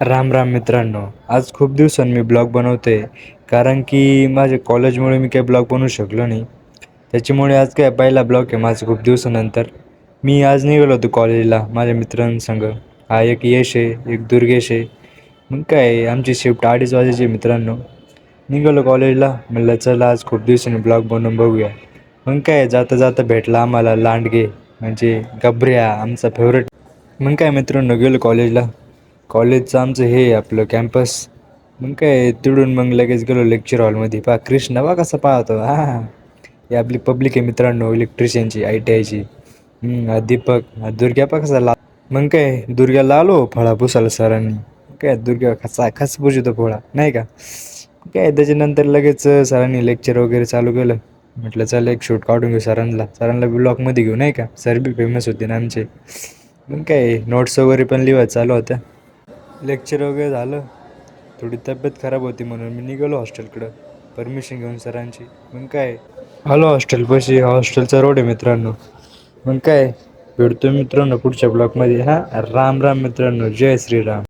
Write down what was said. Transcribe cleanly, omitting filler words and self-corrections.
राम राम मित्रांनो. आज खूप दिवसांनी मी ब्लॉग बनवतोय, कारण की माझ्या कॉलेजमुळे मी काही ब्लॉग बनवू शकलो नाही. त्याच्यामुळे आज काय पहिला ब्लॉग आहे माझं खूप दिवसानंतर. मी आज निघालो होतो कॉलेजला माझ्या मित्रांसंग. हा एक यश आहे, एक दुर्गेश आहे. मग काय आमची शिफ्ट 2:30 वाजायची मित्रांनो. निघालो कॉलेजला, म्हणलं चला आज खूप दिवसांनी ब्लॉग बनवून बघूया. मग काय जाता जाता भेटला आम्हाला लांडगे, म्हणजे गबऱ्या, आमचा फेवरेट. मग काय मित्रांनो गेलो कॉलेजला. कॉलेजचं आमचं हे आपलं कॅम्पस. मग काय तिकडून मग लगेच गेलो लेक्चर हॉलमध्ये. पहा कृष्णा बा कसा पाहतो, हां. ही आपली पब्लिक आहे मित्रांनो, इलेक्ट्रिशियनची ITIची. दीपक, दुर्ग्या पहा कसा मग काय दुर्ग्याला आलो फळा पुसायला सरांनी. काय दुर्गा खस पुसितो फळा, नाही का. काय त्याच्यानंतर लगेच सरांनी लेक्चर वगैरे चालू केलं. म्हटलं चला एक शूट काढून घेऊ सरांना ब्लॉगमध्ये घेऊ, नाही का. सर बी फेमस होते ना आमचे. मग काय नोट्स वगैरे पण लिवायचं चालू होत्या. लेक्चर वगैरे झालं. थोडी तब्येत खराब होती म्हणून मी निघालो हॉस्टेलकडं परमिशन घेऊन सरांची. मग काय आलो हॉस्टेलपाशी. हॉस्टेलचा रोड आहे मित्रांनो. मग काय भेटतो मित्रांनो पुढच्या ब्लॉकमध्ये. हां, राम राम मित्रांनो, जय श्रीराम.